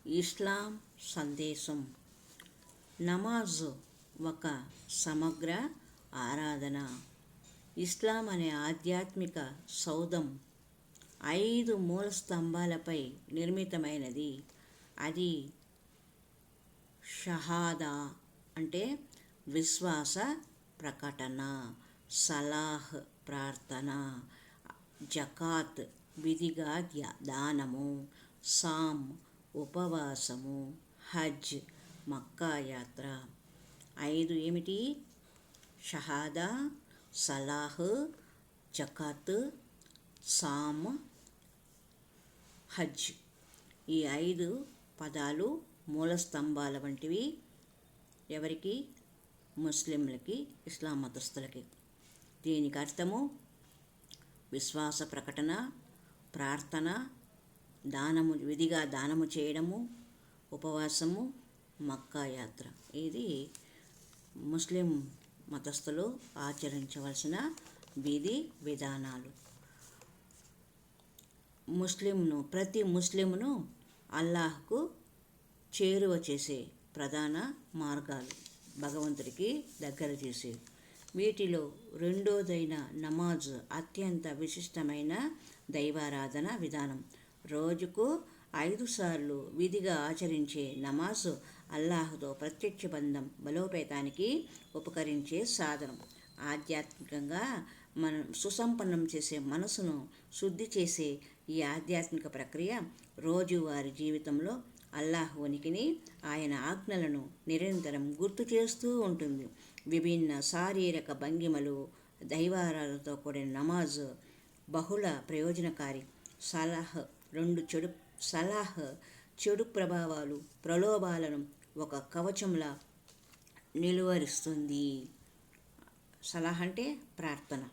ఇస్లాం సందేశం. నమాజ్ ఒక సమగ్ర ఆరాధన. ఇస్లాం అనే ఆధ్యాత్మిక సౌధం 5 మూల స్తంభాలపై నిర్మితమైనది. అది షహాదా అంటే విశ్వాస ప్రకటన, సలాహ్ ప్రార్థన, జకాత్ విధిగా దానము, సామ్ ఉపవాసము, హజ్ మక్కా యాత్ర. 5 ఏమిటి? షహాదా, సలాహ్, జకాత్, సామ్, హజ్. ఈ 5 పదాలు మూల స్తంభాల వంటివి. ఎవరికి? ముస్లింలకి, ఇస్లాం మతస్థులకి. దీనికి అర్థము విశ్వాస ప్రకటన, ప్రార్థన, దానము విధిగా దానము చేయడము, ఉపవాసము, మక్కా యాత్ర. ఇది ముస్లిం మతస్థులు ఆచరించవలసిన విధి విధానాలు. ప్రతి ముస్లింను అల్లాహ్కు చేరువ చేసే ప్రధాన మార్గాలు, భగవంతుడికి దగ్గర చేసే. వీటిలో రెండోదైన నమాజ్ అత్యంత విశిష్టమైన దైవారాధన విధానం. రోజుకు 5 సార్లు విధిగా ఆచరించే నమాజ్ అల్లాహ్తో ప్రత్యక్ష బంధం బలోపేతానికి ఉపకరించే సాధనం. ఆధ్యాత్మికంగా సుసంపన్నం చేసే, మనసును శుద్ధి చేసే ఈ ఆధ్యాత్మిక ప్రక్రియ రోజువారీ జీవితంలో అల్లాహ్ ఉనికిని, ఆయన ఆజ్ఞలను నిరంతరం గుర్తు చేస్తూ ఉంటుంది. విభిన్న శారీరక భంగిమలు, దైవారాధనతో కూడిన నమాజ్ బహుళ ప్రయోజనకారి. సలాహ్ చెడు ప్రభావాలు, ప్రలోభాలను ఒక కవచంలా నిలువరిస్తుంది. సలాహ్ అంటే ప్రార్థన.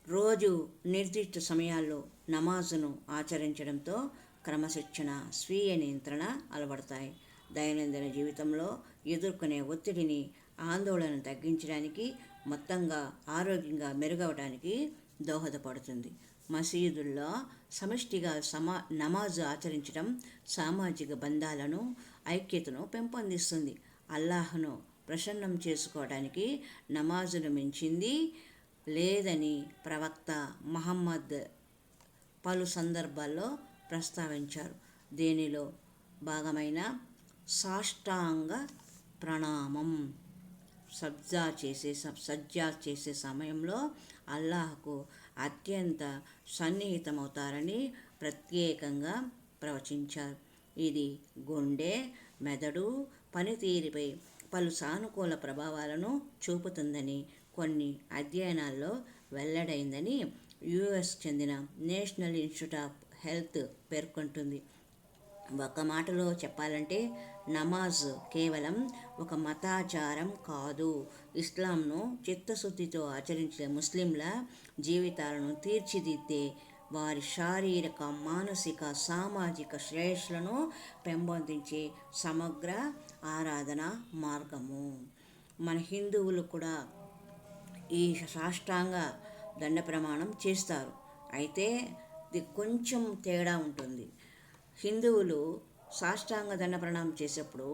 రోజు నిర్దిష్ట సమయాల్లో నమాజును ఆచరించడంతో క్రమశిక్షణ, స్వీయ నియంత్రణ అలవడతాయి. దైనందిన జీవితంలో ఎదుర్కొనే ఒత్తిడిని, ఆందోళనను తగ్గించడానికి, మొత్తంగా ఆరోగ్యంగా మెరుగవడానికి దోహదపడుతుంది. మసీదుల్లో సమిష్టిగా నమాజ్ ఆచరించడం సామాజిక బంధాలను, ఐక్యతను పెంపొందిస్తుంది. అల్లాహ్ను ప్రసన్నం చేసుకోవడానికి నమాజును మించింది లేదని ప్రవక్త ముహమ్మద్ పలు సందర్భాల్లో ప్రస్తావించారు. దీనిలో భాగమైన సాష్టాంగ ప్రణామం, సజ్జా చేసే సమయంలో అల్లాహ్కు అత్యంత సన్నిహితమవుతారని ప్రత్యేకంగా ప్రవచించారు. ఇది గుండె, మెదడు పనితీరుపై పలు సానుకూల ప్రభావాలను చూపుతుందని కొన్ని అధ్యయనాల్లో వెల్లడైందని యుఎస్ చెందిన నేషనల్ ఇన్స్టిట్యూట్ ఆఫ్ హెల్త్ పేర్కొంటుంది. ఒక మాటలో చెప్పాలంటే నమాజ్ కేవలం ఒక మతాచారం కాదు. ఇస్లాంను చిత్తశుద్ధితో ఆచరించే ముస్లింల జీవితాలను తీర్చిదిద్దే, వారి శారీరక, మానసిక, సామాజిక శ్రేయస్సులను పెంపొందించే సమగ్ర ఆరాధన మార్గము. మన హిందువులు కూడా ఈ సాష్టాంగ దండ ప్రమాణం చేస్తారు. అయితే ఇది కొంచెం తేడా ఉంటుంది. హిందువులు సాష్టాంగ దండ ప్రణామం చేసేప్పుడు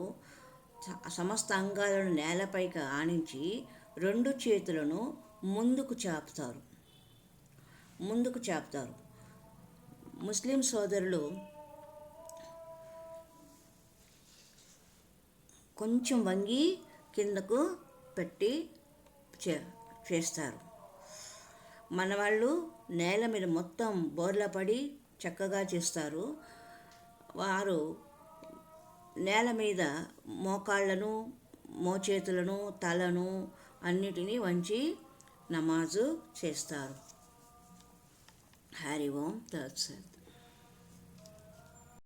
సమస్త అంగాలను నేలపైకి ఆనించి 2 చేతులను ముందుకు చాపుతారు. ముస్లిం సోదరులు కొంచెం వంగి కిందకు పెట్టి చేస్తారు. మన వాళ్ళు నేల మీద మొత్తం బోర్లా పడి చక్కగా చేస్తారు. వారు నేల మీద మోకాళ్ళను, మోచేతులను, తలను అన్నిటినీ వంచి నమాజు చేస్తారు. హరి ఓం తత్సత్.